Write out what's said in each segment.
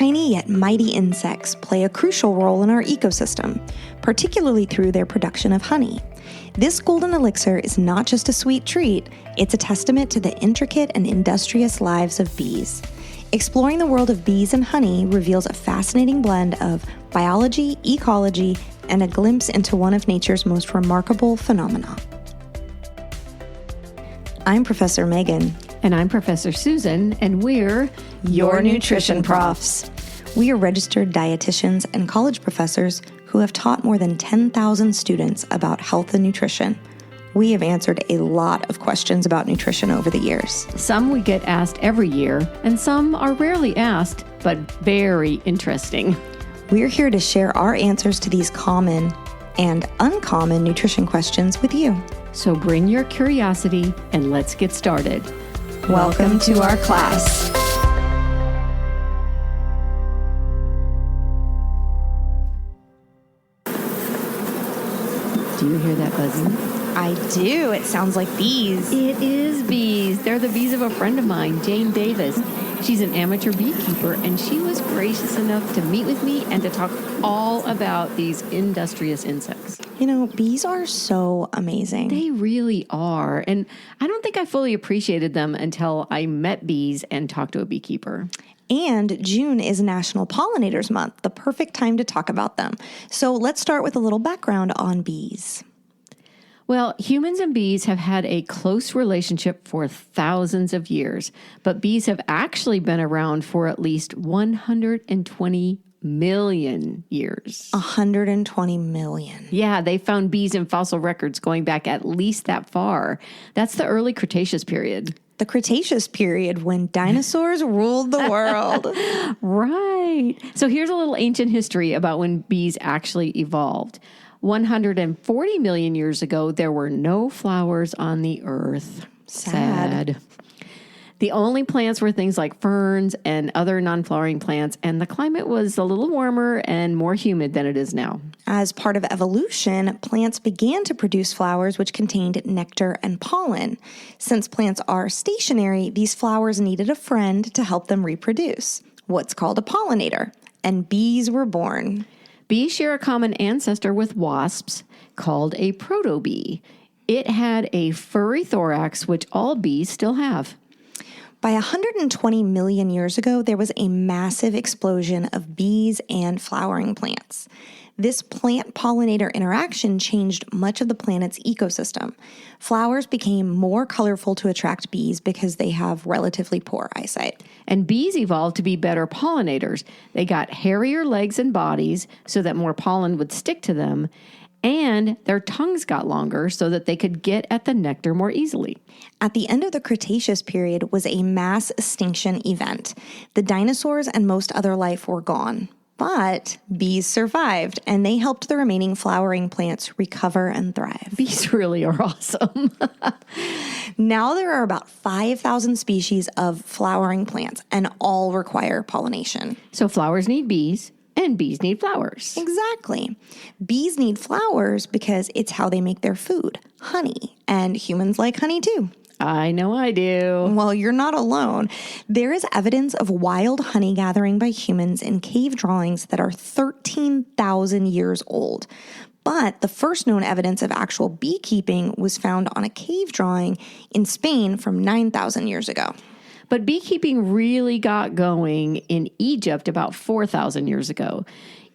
tiny yet mighty insects play a crucial role in our ecosystem, particularly through their production of honey. This golden elixir is not just a sweet treat, it's a testament to the intricate and industrious lives of bees. Exploring the world of bees and honey reveals a fascinating blend of biology, ecology, and a glimpse into one of nature's most remarkable phenomena. I'm Professor Megan. And I'm Professor Susan, and we're Your Nutrition Profs. We are registered dietitians and college professors who have taught more than 10,000 students about health and nutrition. We have answered a lot of questions about nutrition over the years. Some we get asked every year, and some are rarely asked, but very interesting. We're here to share our answers to these common and uncommon nutrition questions with you. So bring your curiosity and let's get started. Welcome to our class. Do you hear that buzzing? I do. It sounds like bees. It is bees. They're the bees of a friend of mine, Jane Davis. She's an amateur beekeeper, and she was gracious enough to meet with me and to talk all about these industrious insects. You know, bees are so amazing. They really are. And I don't think I fully appreciated them until I met bees and talked to a beekeeper. And June is National Pollinators Month, the perfect time to talk about them. So let's start with a little background on bees. Well, humans and bees have had a close relationship for thousands of years, but bees have actually been around for at least 120 million years. 120 million. Yeah, they found bees in fossil records going back at least that far. That's the early Cretaceous period. The Cretaceous period when dinosaurs ruled the world. Right. So here's a little ancient history about when bees actually evolved. 140 million years ago, there were no flowers on the earth. Sad. The only plants were things like ferns and other non-flowering plants, and the climate was a little warmer and more humid than it is now. As part of evolution, plants began to produce flowers which contained nectar and pollen. Since plants are stationary, these flowers needed a friend to help them reproduce, what's called a pollinator, and bees were born. Bees share a common ancestor with wasps called a protobee. It had a furry thorax, which all bees still have. By 120 million years ago, there was a massive explosion of bees and flowering plants. This plant-pollinator interaction changed much of the planet's ecosystem. Flowers became more colorful to attract bees because they have relatively poor eyesight. And bees evolved to be better pollinators. They got hairier legs and bodies so that more pollen would stick to them, and their tongues got longer so that they could get at the nectar more easily. At the end of the Cretaceous period was a mass extinction event. The dinosaurs and most other life were gone. But bees survived, and they helped the remaining flowering plants recover and thrive. Bees really are awesome. Now there are about 5,000 species of flowering plants, and all require pollination. So flowers need bees, and bees need flowers. Exactly. Bees need flowers because it's how they make their food, honey, and humans like honey too. I know I do. Well, you're not alone. There is evidence of wild honey gathering by humans in cave drawings that are 13,000 years old. But the first known evidence of actual beekeeping was found on a cave drawing in Spain from 9,000 years ago. But beekeeping really got going in Egypt about 4,000 years ago.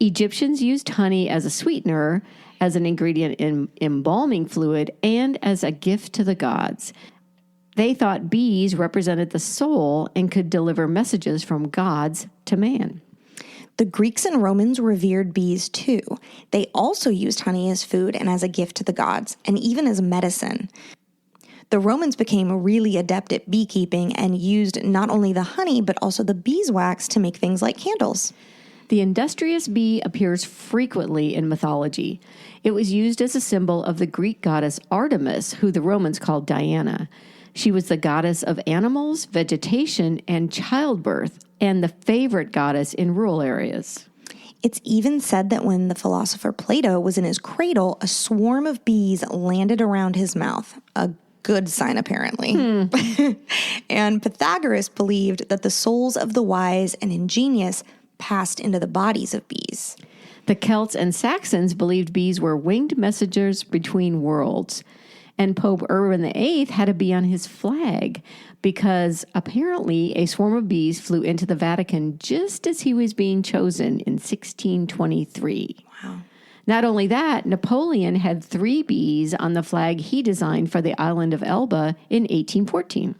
Egyptians used honey as a sweetener, as an ingredient in embalming fluid, and as a gift to the gods. They thought bees represented the soul and could deliver messages from gods to man. The Greeks and Romans revered bees too. They also used honey as food and as a gift to the gods, and even as medicine. The Romans became really adept at beekeeping and used not only the honey, but also the beeswax to make things like candles. The industrious bee appears frequently in mythology. It was used as a symbol of the Greek goddess Artemis, who the Romans called Diana. She was the goddess of animals, vegetation, and childbirth, and the favorite goddess in rural areas. It's even said that when the philosopher Plato was in his cradle, a swarm of bees landed around his mouth. A good sign, apparently. And Pythagoras believed that the souls of the wise and ingenious passed into the bodies of bees. The Celts and Saxons believed bees were winged messengers between worlds. And Pope Urban VIII had a bee on his flag because apparently a swarm of bees flew into the Vatican just as he was being chosen in 1623. Wow. Not only that, Napoleon had 3 bees on the flag he designed for the island of Elba in 1814.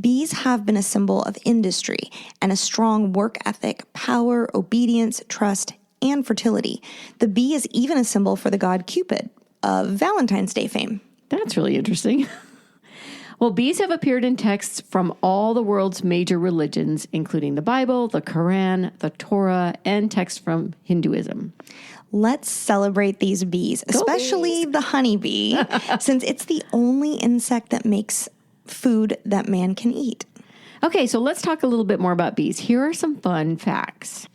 Bees have been a symbol of industry and a strong work ethic, power, obedience, trust, and fertility. The bee is even a symbol for the god Cupid of Valentine's Day fame. That's really interesting. Well, bees have appeared in texts from all the world's major religions, including the Bible, the Quran, the Torah, and texts from Hinduism. Let's celebrate these bees, especially the honeybee, since it's the only insect that makes food that man can eat. Okay, so let's talk a little bit more about bees. Here are some fun facts.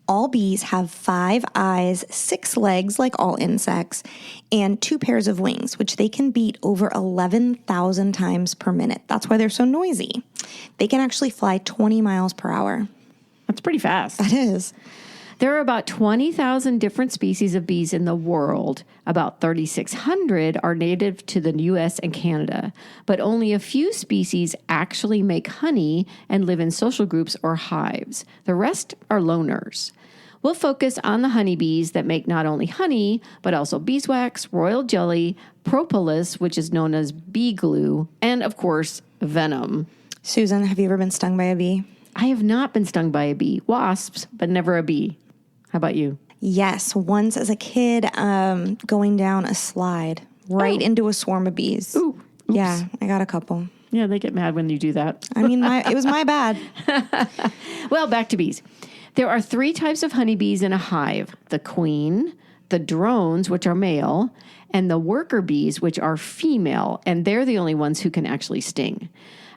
All bees have 5 eyes, 6 legs like all insects, and 2 pairs of wings, which they can beat over 11,000 times per minute. That's why they're so noisy. They can actually fly 20 miles per hour. That's pretty fast. That is. There are about 20,000 different species of bees in the world. About 3,600 are native to the U.S. and Canada, but only a few species actually make honey and live in social groups or hives. The rest are loners. We'll focus on the honeybees that make not only honey, but also beeswax, royal jelly, propolis, which is known as bee glue, and, of course, venom. Susan, have you ever been stung by a bee? I have not been stung by a bee. Wasps, but never a bee. How about you? Yes, once as a kid, going down a slide right into a swarm of bees. Ooh, oops. Yeah, I got a couple. Yeah, they get mad when you do that. I mean, it was my bad. Well, back to bees. There are 3 types of honeybees in a hive: the queen, the drones, which are male, and the worker bees, which are female, and they're the only ones who can actually sting.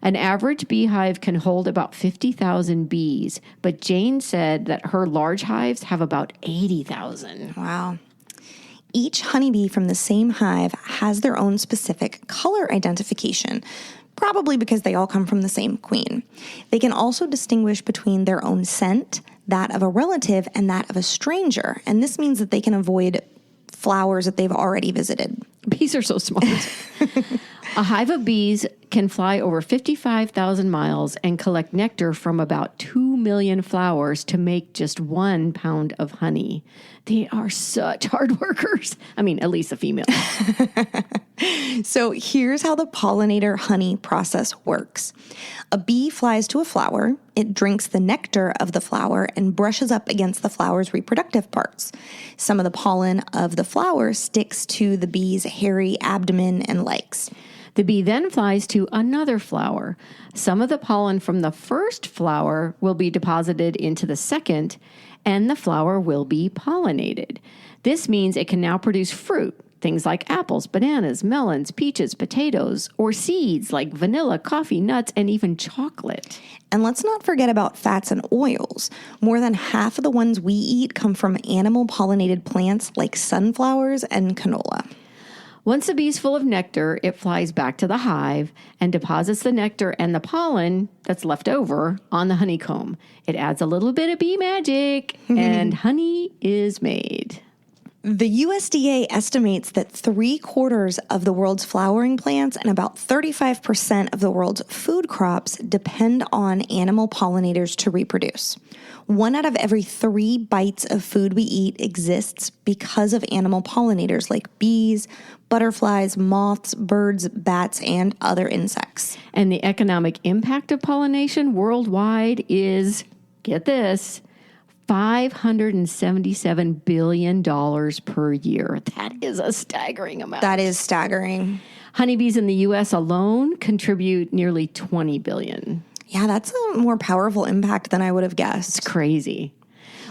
An average beehive can hold about 50,000 bees, but Jane said that her large hives have about 80,000. Wow. Each honeybee from the same hive has their own specific color identification, probably because they all come from the same queen. They can also distinguish between their own scent, that of a relative, and that of a stranger, and this means that they can avoid flowers that they've already visited. Bees are so smart. A hive of bees can fly over 55,000 miles and collect nectar from about 2 million flowers to make just 1 pound of honey. They are such hard workers. I mean, at least the female. So here's how the pollinator honey process works. A bee flies to a flower, it drinks the nectar of the flower and brushes up against the flower's reproductive parts. Some of the pollen of the flower sticks to the bee's hairy abdomen and legs. The bee then flies to another flower. Some of the pollen from the first flower will be deposited into the second, and the flower will be pollinated. This means it can now produce fruit, things like apples, bananas, melons, peaches, potatoes, or seeds like vanilla, coffee, nuts, and even chocolate. And let's not forget about fats and oils. More than half of the ones we eat come from animal-pollinated plants like sunflowers and canola. Once the bee's full of nectar, it flies back to the hive and deposits the nectar and the pollen that's left over on the honeycomb. It adds a little bit of bee magic, and honey is made. The USDA estimates that 3/4 of the world's flowering plants and about 35% of the world's food crops depend on animal pollinators to reproduce. 1 out of every 3 bites of food we eat exists because of animal pollinators like bees, butterflies, moths, birds, bats, and other insects. And the economic impact of pollination worldwide is, get this, $577 billion per year. That is a staggering amount. That is staggering. Honeybees in the U.S. alone contribute nearly $20 billion. Yeah, that's a more powerful impact than I would have guessed. It's crazy.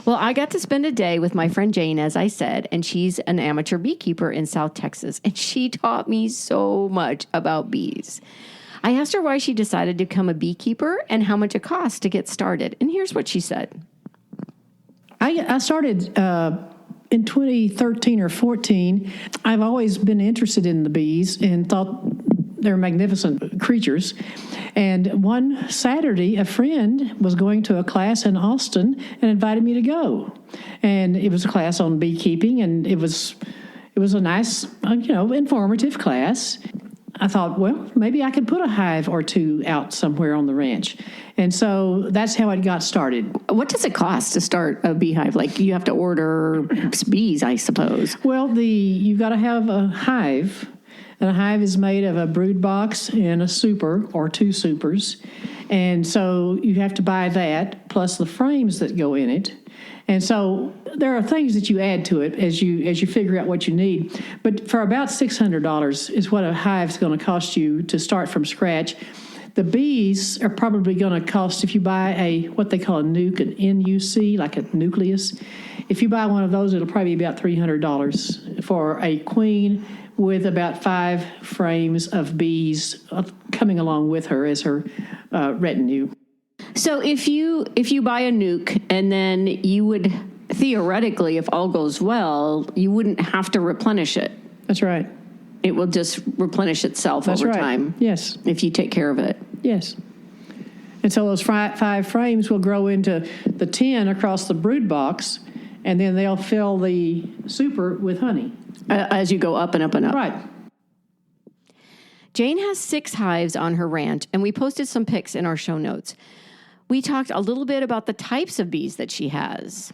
Well, I got to spend a day with my friend Jane, as I said, and she's an amateur beekeeper in South Texas, and she taught me so much about bees. I asked her why she decided to become a beekeeper and how much it costs to get started, and here's what she said. I started in 2013 or 14. I've always been interested in the bees and thought they're magnificent creatures. And one Saturday, a friend was going to a class in Austin and invited me to go. And it was a class on beekeeping, and it was a nice, informative class. I thought, well, maybe I could put a hive or two out somewhere on the ranch. And so that's how it got started. What does it cost to start a beehive? Like, you have to order bees, I suppose. Well, you've got to have a hive. And a hive is made of a brood box and a super or two supers. And so you have to buy that plus the frames that go in it. And so there are things that you add to it as you figure out what you need. But for about $600 is what a hive's going to cost you to start from scratch. The bees are probably going to cost, if you buy what they call a nuke, an NUC, like a nucleus. If you buy one of those, it'll probably be about $300 for a queen with about 5 frames of bees coming along with her as her retinue. So if you buy a nuke, and then you would theoretically, if all goes well, you wouldn't have to replenish it. That's right. It will just replenish itself over time. Yes. If you take care of it. Yes. And so those 5 frames will grow into the 10 across the brood box, and then they'll fill the super with honey. As you go up and up and up. Right. Jane has 6 hives on her ranch, and we posted some pics in our show notes. We talked a little bit about the types of bees that she has.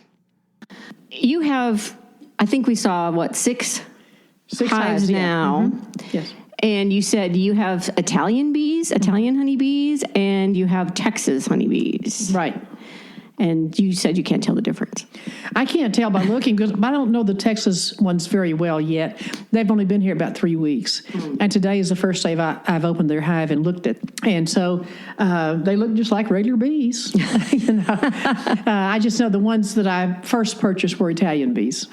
You have, I think we saw, 6 hives now. Yeah. Mm-hmm. Yes. And you said you have Italian bees, Italian honeybees, and you have Texas honeybees. Right. And you said you can't tell the difference. I can't tell by looking, because I don't know the Texas ones very well yet. They've only been here about 3 weeks. And today is the first day I've opened their hive and looked at. And so they look just like regular bees. I just know the ones that I first purchased were Italian bees.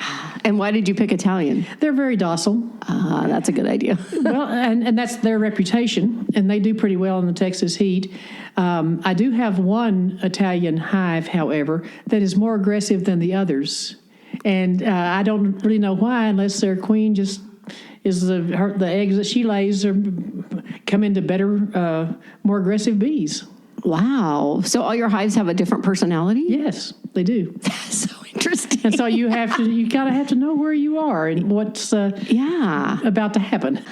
And why did you pick Italian? They're very docile. That's a good idea. Well, and that's their reputation, and they do pretty well in the Texas heat. I do have one Italian hive, however, that is more aggressive than the others. And I don't really know why, unless their queen just is the eggs that she lays come into better, more aggressive bees. Wow. So all your hives have a different personality? Yes, they do. That's so interesting. And so you gotta have to know where you are and what's about to happen.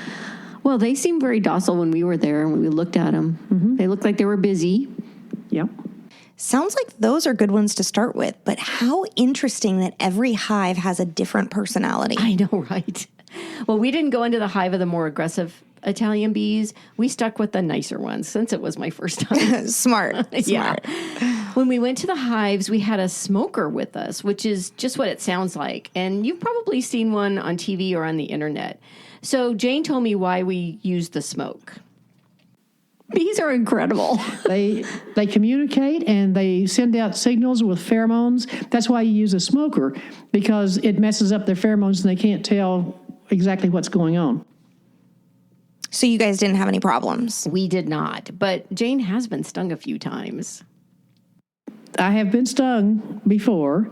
Well, they seemed very docile when we were there and when we looked at them. Mm-hmm. They looked like they were busy. Yep. Sounds like those are good ones to start with, but how interesting that every hive has a different personality. I know, right? Well, we didn't go into the hive of the more aggressive Italian bees. We stuck with the nicer ones since it was my first time. Smart. Yeah. When we went to the hives, we had a smoker with us, which is just what it sounds like. And you've probably seen one on TV or on the internet. So Jane told me why we use the smoke. Bees are incredible. They communicate and they send out signals with pheromones. That's why you use a smoker, because it messes up their pheromones and they can't tell exactly what's going on. So you guys didn't have any problems? We did not, but Jane has been stung a few times. I have been stung before,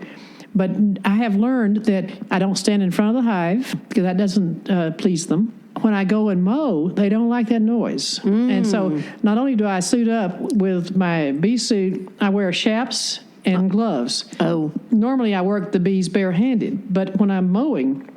but I have learned that I don't stand in front of the hive because that doesn't please them. When I go and mow, they don't like that noise. And so not only do I suit up with my bee suit, I wear chaps and gloves. Oh. Normally I work the bees barehanded, but when I'm mowing,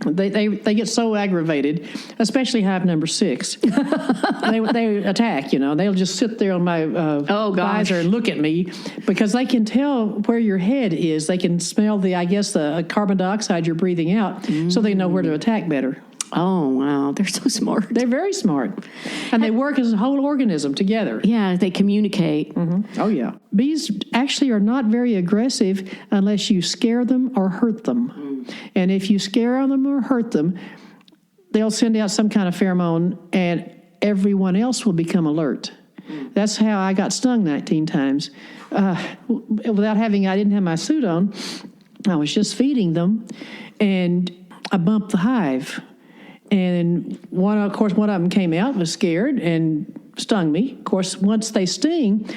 they get so aggravated, especially hive number 6. they attack, They'll just sit there on my visor and look at me because they can tell where your head is. They can smell the carbon dioxide you're breathing out, so they know where to attack better. Oh, wow. They're so smart. They're very smart. And they work as a whole organism together. Yeah, they communicate. Mm-hmm. Oh, yeah. Bees actually are not very aggressive unless you scare them or hurt them. And if you scare them or hurt them, they'll send out some kind of pheromone and everyone else will become alert. That's how I got stung 19 times. I didn't have my suit on. I was just feeding them and I bumped the hive. And one of them came out, was scared, and stung me. Of course, once they sting,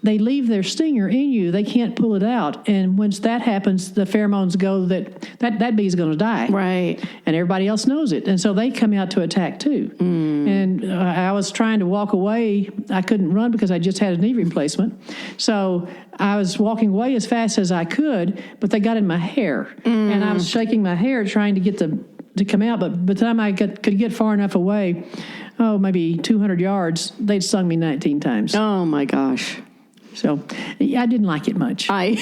they leave their stinger in you. They can't pull it out. And once that happens, the pheromones go that bee's going to die. Right. And everybody else knows it. And so they come out to attack too. And I was trying to walk away. I couldn't run because I just had a knee replacement. So I was walking away as fast as I could, but they got in my hair. And I was shaking my hair trying to get to come out. But by the time I could get far enough away, maybe 200 yards, they'd stung me 19 times. Oh, my gosh. So I didn't like it much. That's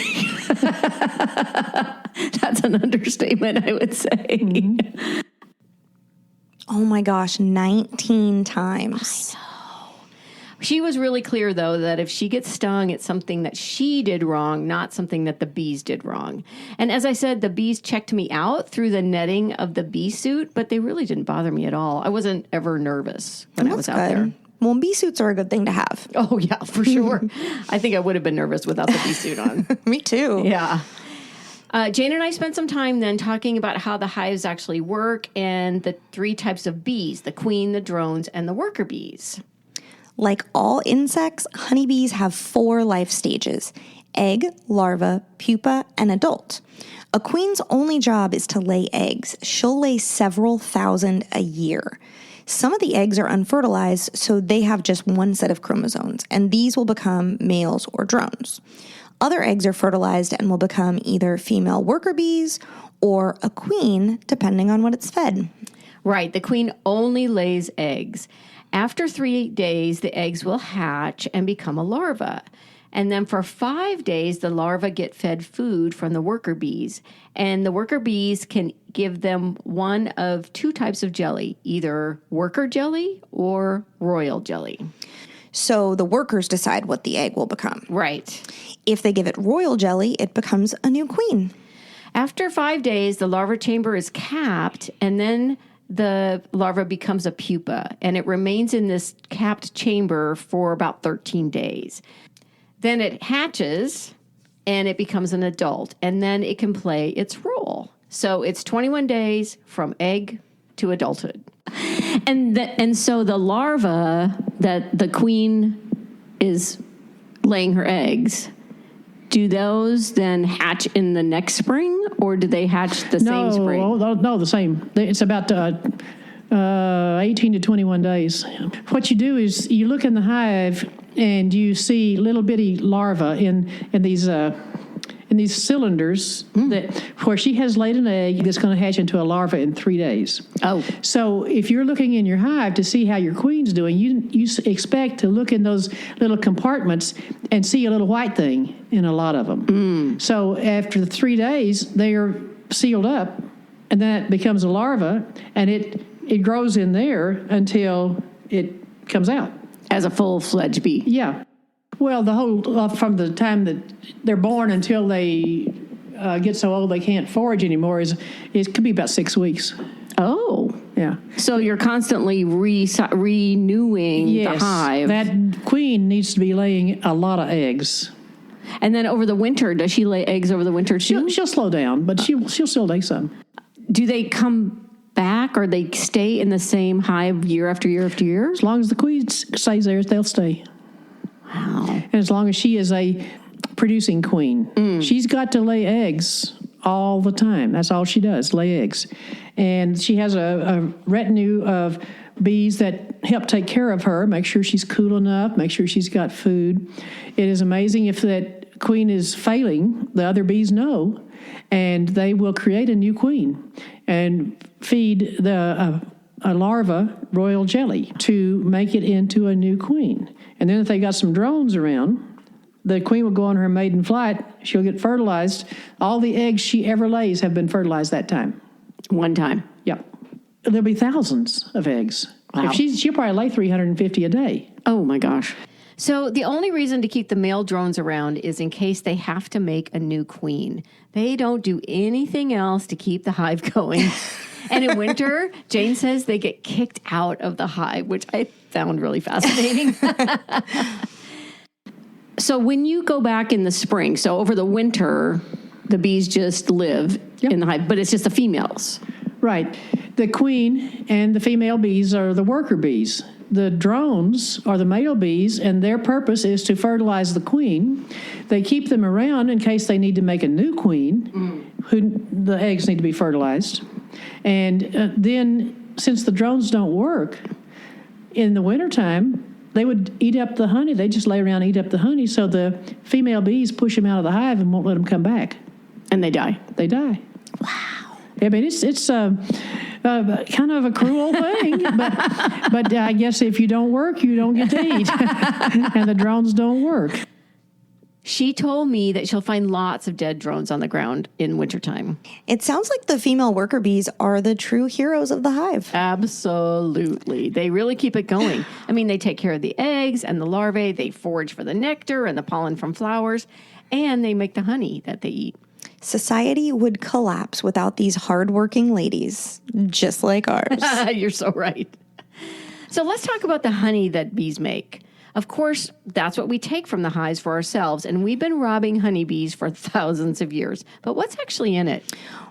an understatement, I would say. Oh my gosh, 19 times. I know. She was really clear, though, that if she gets stung, it's something that she did wrong, not something that the bees did wrong. And as I said, the bees checked me out through the netting of the bee suit, but they really didn't bother me at all. I wasn't ever nervous when I was out there. Well, bee suits are a good thing to have. Oh, yeah, for sure. I think I would have been nervous without the bee suit on. Me too. Yeah. Jane and I spent some time then talking about how the hives actually work and the 3 types of bees, the queen, the drones, and the worker bees. Like all insects, honeybees have 4 life stages: egg, larva, pupa, and adult. A queen's only job is to lay eggs. She'll lay several thousand a year. Some of the eggs are unfertilized, so they have just one set of chromosomes, and these will become males or drones. Other eggs are fertilized and will become either female worker bees or a queen, depending on what it's fed. Right. The queen only lays eggs. After 3 days, the eggs will hatch and become a larva. And then for 5 days, the larvae get fed food from the worker bees. And the worker bees can give them one of 2 types of jelly, either worker jelly or royal jelly. So the workers decide what the egg will become. Right. If they give it royal jelly, it becomes a new queen. After 5 days, the larva chamber is capped, and then the larva becomes a pupa, and it remains in this capped chamber for about 13 days. Then it hatches, and it becomes an adult, and then it can play its role. So it's 21 days from egg to adulthood. And so the larva that the queen is laying her eggs, do those then hatch in the next spring, or do they hatch the same spring? No, the same. It's about 18 to 21 days. What you do is you look in the hive and you see little bitty larvae in these cylinders that where she has laid an egg that's going to hatch into a larva in 3 days. Oh. So if you're looking in your hive to see how your queen's doing, you expect to look in those little compartments and see a little white thing in a lot of them. So after the 3 days, they are sealed up, and then it becomes a larva, and it grows in there until it comes out. As a full-fledged bee. Yeah. Well, the whole from the time that they're born until they get so old they can't forage anymore it could be about 6 weeks. Oh, yeah. So you're constantly renewing the hive. That queen needs to be laying a lot of eggs. And then over the winter, does she lay eggs over the winter too? She'll slow down, but she'll still lay some. Do they come back, or they stay in the same hive year after year after year? As long as the queen stays there, they'll stay. Wow. And as long as she is a producing queen, she's got to lay eggs all the time. That's all she does, lay eggs. And she has a retinue of bees that help take care of her, make sure she's cool enough, make sure she's got food. It is amazing if that queen is failing, the other bees know, and they will create a new queen and feed a larva royal jelly to make it into a new queen. And then if they got some drones around, the queen will go on her maiden flight. She'll get fertilized. All the eggs she ever lays have been fertilized that time. One time. Yep. There'll be thousands of eggs. Wow. She'll probably lay 350 a day. Oh, my gosh. So the only reason to keep the male drones around is in case they have to make a new queen. They don't do anything else to keep the hive going. And in winter, Jane says they get kicked out of the hive, which I found really fascinating. So when you go back in the spring, so over the winter, the bees just live in the hive, but it's just the females. Right. The queen and the female bees are the worker bees. the drones are the male bees, and their purpose is to fertilize the queen. They keep them around in case they need to make a new queen, who the eggs need to be fertilized. And then, since the drones don't work, in the wintertime, they would eat up the honey. They just lay around and eat up the honey, so the female bees push them out of the hive and won't let them come back. And they die. They die. Wow. I mean, it's kind of a cruel thing, but I guess if you don't work, you don't get to eat, and the drones don't work. She told me that she'll find lots of dead drones on the ground in wintertime. It sounds like the female worker bees are the true heroes of the hive. Absolutely. They really keep it going. I mean, they take care of the eggs and the larvae. They forage for the nectar and the pollen from flowers, and they make the honey that they eat. Society would collapse without these hardworking ladies, just like ours. You're so right. So let's talk about the honey that bees make. Of course, that's what we take from the hives for ourselves, and we've been robbing honeybees for thousands of years. But what's actually in it?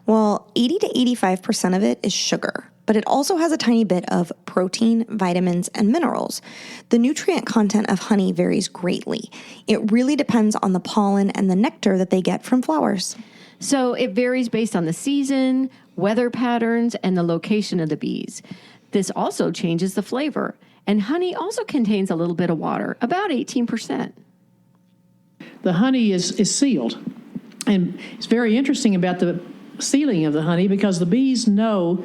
Well, 80 to 85% of it is sugar, but it also has a tiny bit of protein, vitamins, and minerals. The nutrient content of honey varies greatly. It really depends on the pollen and the nectar that they get from flowers. So it varies based on the season, weather patterns, and the location of the bees. This also changes the flavor. And honey also contains a little bit of water, about 18%. The honey is sealed. And it's very interesting about the sealing of the honey because the bees know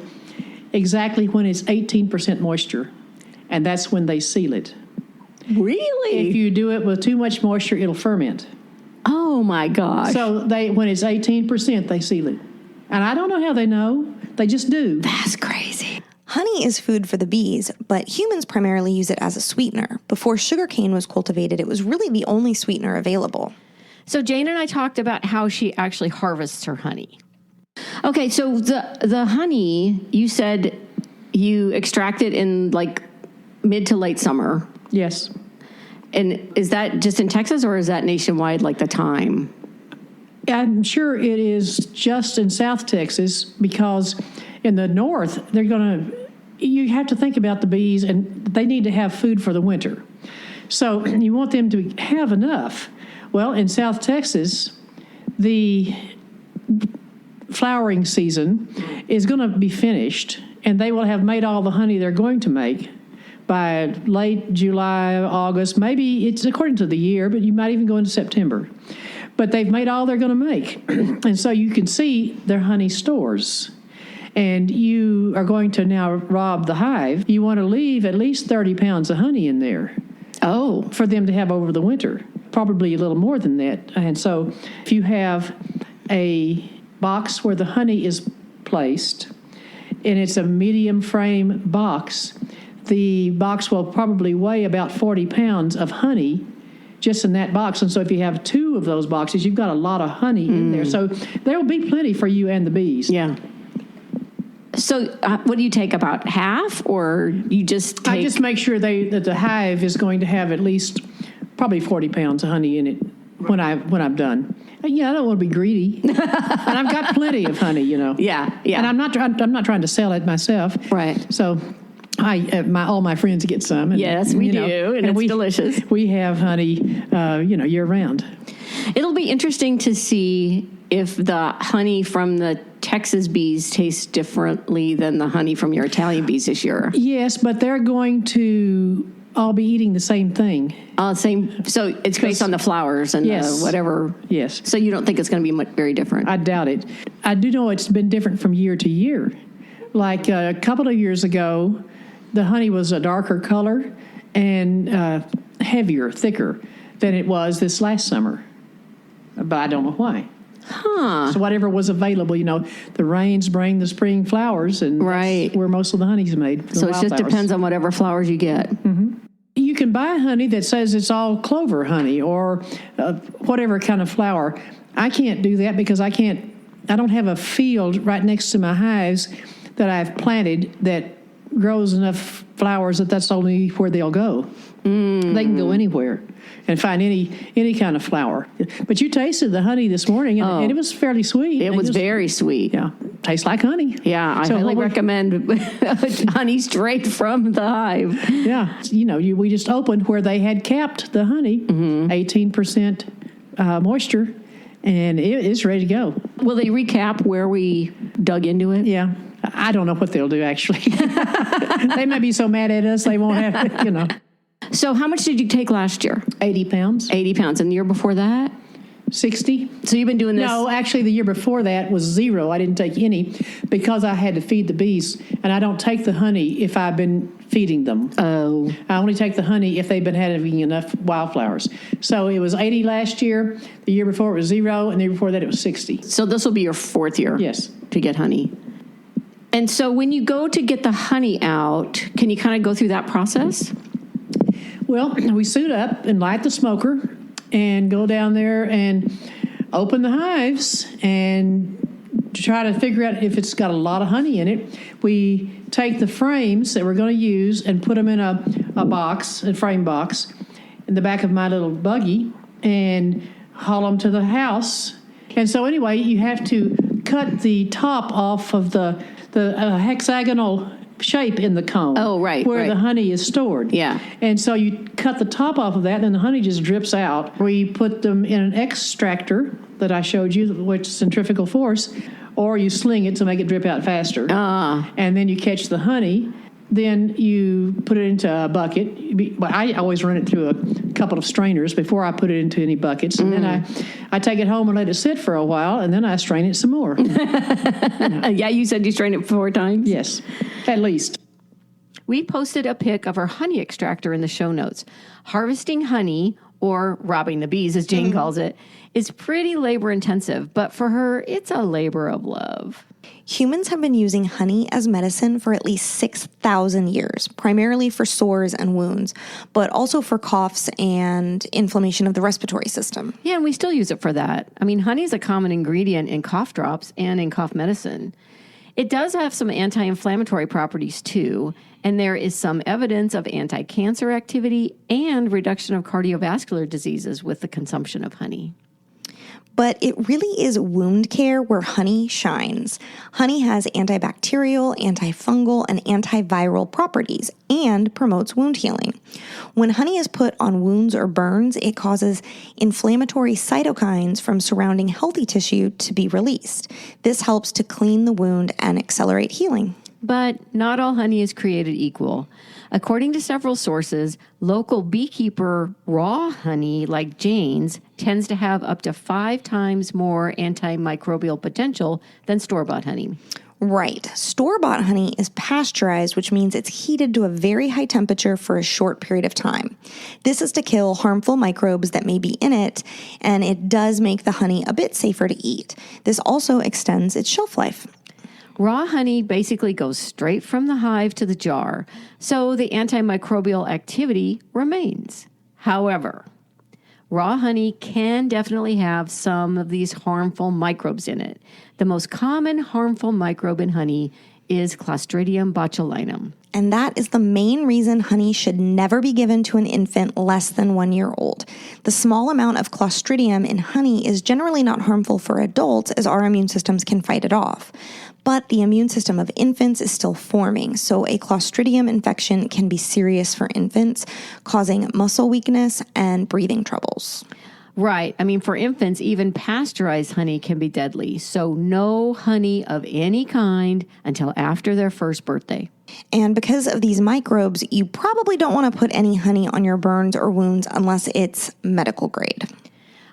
exactly when it's 18% moisture, and that's when they seal it. Really? If you do it with too much moisture, it'll ferment. Oh, my gosh. So when it's 18%, they seal it. And I don't know how they know. They just do. That's crazy. Honey is food for the bees, but humans primarily use it as a sweetener. Before sugarcane was cultivated, it was really the only sweetener available. So Jane and I talked about how she actually harvests her honey. Okay, so the honey, you said you extract it in like mid to late summer. Yes. And is that just in Texas or is that nationwide, like the time? I'm sure it is just in South Texas because in the north, you have to think about the bees, and they need to have food for the winter. So you want them to have enough. Well, in South Texas, the flowering season is going to be finished, and they will have made all the honey they're going to make by late July, August. Maybe it's according to the year, but you might even go into September. But they've made all they're going to make. And so you can see their honey stores. And you are going to now rob the hive. You want to leave at least 30 pounds of honey in there. Oh. For them to have over the winter. Probably a little more than that. And so if you have a box where the honey is placed, and it's a medium frame box, the box will probably weigh about 40 pounds of honey just in that box. And so if you have two of those boxes, you've got a lot of honey in there. So there will be plenty for you and the bees. Yeah. So what do you take, about half, or you just take... I just make sure that the hive is going to have at least probably 40 pounds of honey in it when I'm done. Yeah, I don't want to be greedy. And I've got plenty of honey, Yeah. And I'm not trying to sell it myself. Right. So all my friends get some. And, yes, we do, and it's delicious. We have honey, year round. It'll be interesting to see if the honey from the Texas bees tastes differently than the honey from your Italian bees this year. Yes, but they're going to all be eating the same thing. Same. So it's based on the flowers and whatever. Yes. So you don't think it's going to be very different? I doubt it. I do know it's been different from year to year. Like a couple of years ago, the honey was a darker color and heavier, thicker than it was this last summer. But I don't know why. Huh. So whatever was available, the rains bring the spring flowers, and that's where most of the honey's made. So it just depends on whatever flowers you get. Mm-hmm. You can buy honey that says it's all clover honey or whatever kind of flower. I can't do that because I don't have a field right next to my hives that I've planted that grows enough flowers that's only where they'll go. They can go anywhere and find any kind of flower. But you tasted the honey this morning, and it was fairly sweet. It was very sweet. Yeah. tastes like honey. Yeah, I highly recommend honey straight from the hive. Yeah, we just opened where they had capped the honey, 18% moisture, and it is ready to go. Will they recap where we dug into it? Yeah. I don't know what they'll do, actually. They may be so mad at us they won't have it, So how much did you take last year? 80 pounds. 80 pounds. And the year before that? 60. So you've been doing this? No, actually, the year before that was 0. I didn't take any because I had to feed the bees, and I don't take the honey if I've been feeding them. Oh. I only take the honey if they've been having enough wildflowers. So it was 80 last year. The year before it was 0, and the year before that it was 60. So this will be your 4th year? Yes. To get honey. And so when you go to get the honey out, can you kind of go through that process? Well, we suit up and light the smoker and go down there and open the hives and try to figure out if it's got a lot of honey in it. We take the frames that we're going to use and put them in a box, a frame box, in the back of my little buggy and haul them to the house. And so anyway, you have to cut the top off of the hexagonal shape in the cone. Oh, right. Where the honey is stored. Yeah. And so you cut the top off of that, and then the honey just drips out. We put them in an extractor that I showed you, which is centrifugal force, or you sling it to make it drip out faster. And then you catch the honey. Then you put it into a bucket. I always run it through a couple of strainers before I put it into any buckets. And then I take it home and let it sit for a while, and then I strain it some more. Yeah, you said you strained it 4 times? Yes, at least. We posted a pic of our honey extractor in the show notes. Harvesting honey, or robbing the bees, as Jane calls it, is pretty labor intensive, but for her, it's a labor of love. Humans have been using honey as medicine for at least 6,000 years, primarily for sores and wounds, but also for coughs and inflammation of the respiratory system. Yeah, and we still use it for that. I mean, honey is a common ingredient in cough drops and in cough medicine. It does have some anti-inflammatory properties too, and there is some evidence of anti-cancer activity and reduction of cardiovascular diseases with the consumption of honey. But it really is wound care where honey shines. Honey has antibacterial, antifungal, and antiviral properties and promotes wound healing. When honey is put on wounds or burns, it causes inflammatory cytokines from surrounding healthy tissue to be released. This helps to clean the wound and accelerate healing. But not all honey is created equal. According to several sources, local beekeeper raw honey, like Jane's, tends to have up to 5 times more antimicrobial potential than store-bought honey. Right. Store-bought honey is pasteurized, which means it's heated to a very high temperature for a short period of time. This is to kill harmful microbes that may be in it, and it does make the honey a bit safer to eat. This also extends its shelf life. Raw honey basically goes straight from the hive to the jar, so the antimicrobial activity remains. However, raw honey can definitely have some of these harmful microbes in it. The most common harmful microbe in honey is Clostridium botulinum. And that is the main reason honey should never be given to an infant less than 1 year old. The small amount of Clostridium in honey is generally not harmful for adults, as our immune systems can fight it off. But the immune system of infants is still forming, so a Clostridium infection can be serious for infants, causing muscle weakness and breathing troubles. Right. I mean, for infants, even pasteurized honey can be deadly. So no honey of any kind until after their first birthday. And because of these microbes, you probably don't want to put any honey on your burns or wounds unless it's medical grade.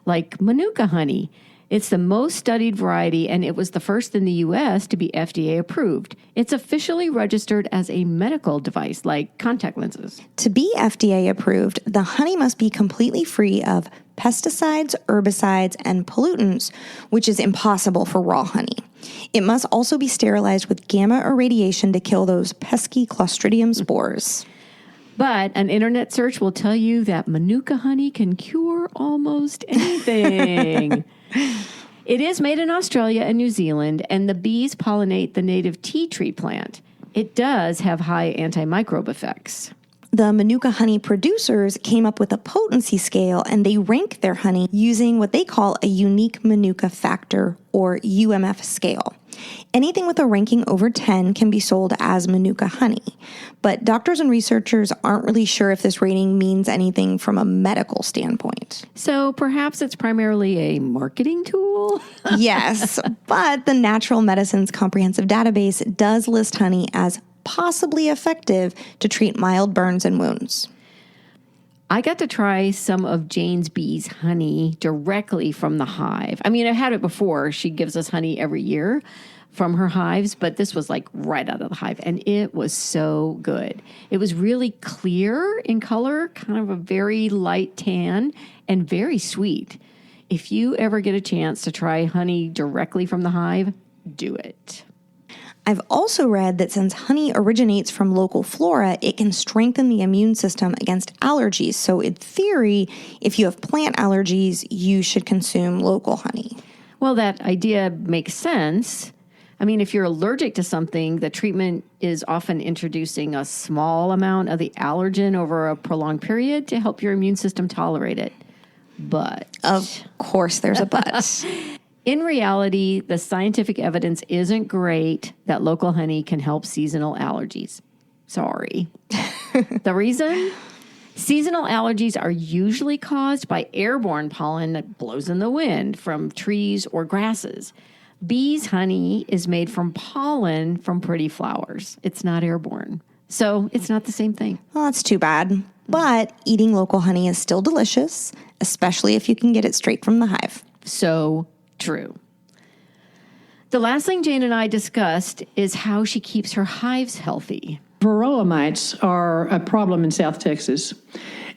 Like Manuka honey. It's the most studied variety, and it was the first in the U.S. to be FDA approved. It's officially registered as a medical device, like contact lenses. To be FDA approved, the honey must be completely free of pesticides, herbicides, and pollutants, which is impossible for raw honey. It must also be sterilized with gamma irradiation to kill those pesky Clostridium spores. But an internet search will tell you that Manuka honey can cure almost anything. It is made in Australia and New Zealand, and the bees pollinate the native tea tree plant. It does have high antimicrobe effects. The Manuka honey producers came up with a potency scale, and they rank their honey using what they call a unique Manuka factor, or UMF scale. Anything with a ranking over 10 can be sold as Manuka honey, but doctors and researchers aren't really sure if this rating means anything from a medical standpoint. So perhaps it's primarily a marketing tool? Yes, but the Natural Medicines Comprehensive Database does list honey as possibly effective to treat mild burns and wounds. I got to try some of Jane's bees' honey directly from the hive. I mean, I had it before. She gives us honey every year from her hives, but this was like right out of the hive, and it was so good. It was really clear in color, kind of a very light tan, and very sweet. If you ever get a chance to try honey directly from the hive, do it. I've also read that since honey originates from local flora, it can strengthen the immune system against allergies. So in theory, if you have plant allergies, you should consume local honey. Well, that idea makes sense. I mean, if you're allergic to something, the treatment is often introducing a small amount of the allergen over a prolonged period to help your immune system tolerate it. But of course, there's a but. In reality, the scientific evidence isn't great that local honey can help seasonal allergies. Sorry. The reason? Seasonal allergies are usually caused by airborne pollen that blows in the wind from trees or grasses. Bees' honey is made from pollen from pretty flowers. It's not airborne. So it's not the same thing. Well, that's too bad. But eating local honey is still delicious, especially if you can get it straight from the hive. So true. The last thing Jane and I discussed is how she keeps her hives healthy. Varroa mites are a problem in South Texas,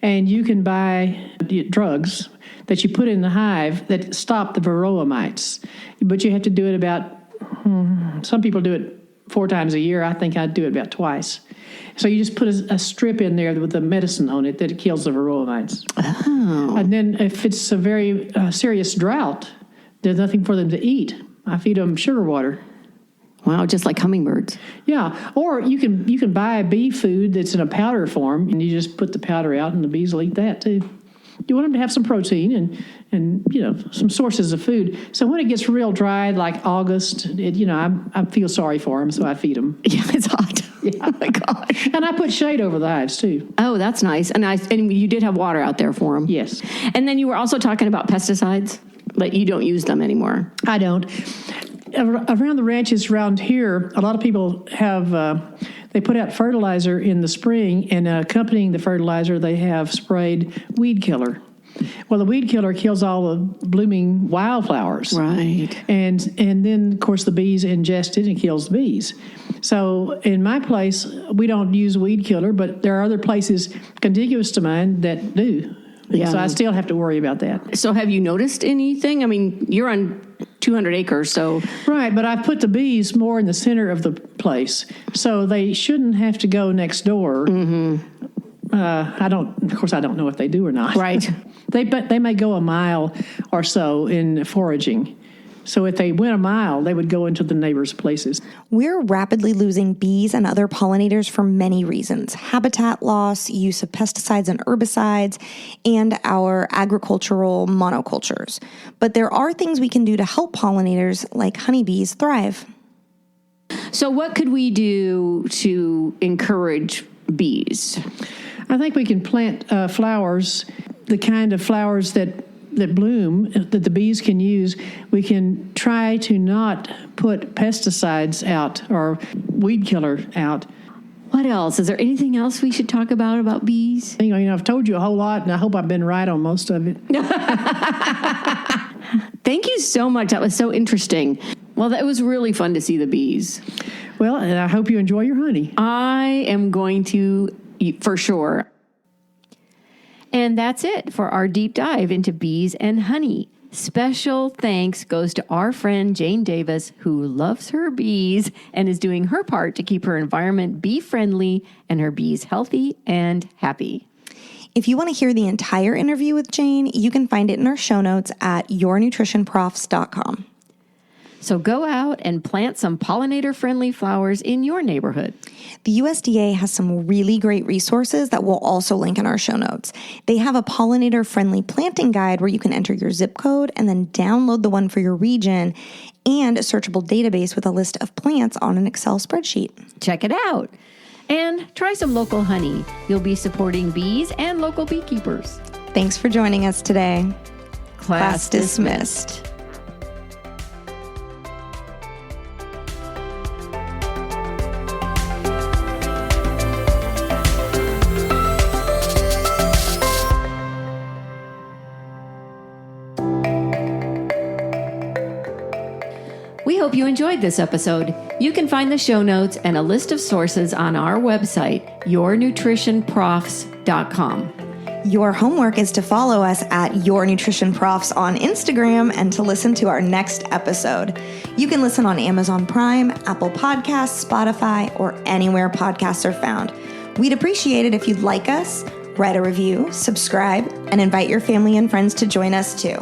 and you can buy drugs that you put in the hive that stop the Varroa mites. But you have to do it about, some people do it 4 times a year. I think I'd do it about twice. So you just put a strip in there with the medicine on it that kills the Varroa mites. Oh. And then if it's a very serious drought, there's nothing for them to eat. I feed them sugar water. Wow, just like hummingbirds. Yeah, or you can buy bee food that's in a powder form, and you just put the powder out, and the bees will eat that too. You want them to have some protein and some sources of food. So when it gets real dry, like August, I feel sorry for them, so I feed them. Yeah, it's hot. Yeah. Oh my gosh. And I put shade over the hives too. Oh, that's nice. And you did have water out there for them. Yes. And then you were also talking about pesticides, but you don't use them anymore. I don't. Around the ranches around here, a lot of people have, they put out fertilizer in the spring, and accompanying the fertilizer, they have sprayed weed killer. Well, the weed killer kills all the blooming wildflowers. Right. And then, of course, the bees ingest it and kills the bees. So in my place, we don't use weed killer, but there are other places contiguous to mine that do. Yeah. So I still have to worry about that. So have you noticed anything? I mean, you're on 200 acres, so... Right, but I've put the bees more in the center of the place, so they shouldn't have to go next door. Mm-hmm. Of course, I don't know if they do or not. Right. But they may go a mile or so in foraging. So if they went a mile, they would go into the neighbors' places. We're rapidly losing bees and other pollinators for many reasons: habitat loss, use of pesticides and herbicides, and our agricultural monocultures. But there are things we can do to help pollinators like honeybees thrive. So what could we do to encourage bees? I think we can plant flowers, the kind of flowers that bloom, that the bees can use. We can try to not put pesticides out or weed killer out. What else? Is there anything else we should talk about bees? I've told you a whole lot, and I hope I've been right on most of it. Thank you so much. That was so interesting. Well, that was really fun to see the bees. Well, and I hope you enjoy your honey. I am going to, for sure. And that's it for our deep dive into bees and honey. Special thanks goes to our friend Jane Davis, who loves her bees and is doing her part to keep her environment bee-friendly and her bees healthy and happy. If you want to hear the entire interview with Jane, you can find it in our show notes at yournutritionprofs.com. So go out and plant some pollinator-friendly flowers in your neighborhood. The USDA has some really great resources that we'll also link in our show notes. They have a pollinator-friendly planting guide where you can enter your zip code and then download the one for your region, and a searchable database with a list of plants on an Excel spreadsheet. Check it out. And try some local honey. You'll be supporting bees and local beekeepers. Thanks for joining us today. Class dismissed. We hope you enjoyed this episode. You can find the show notes and a list of sources on our website, yournutritionprofs.com. Your homework is to follow us at yournutritionprofs on Instagram and to listen to our next episode. You can listen on Amazon Prime, Apple Podcasts, Spotify, or anywhere podcasts are found. We'd appreciate it if you'd like us, write a review, subscribe, and invite your family and friends to join us too.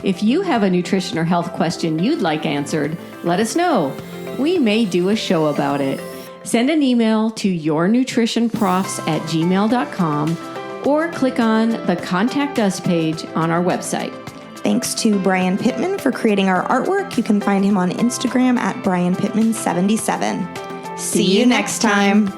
If you have a nutrition or health question you'd like answered, let us know. We may do a show about it. Send an email to yournutritionprofs@gmail.com or click on the Contact Us page on our website. Thanks to Brian Pittman for creating our artwork. You can find him on Instagram at BrianPittman77. See you next time.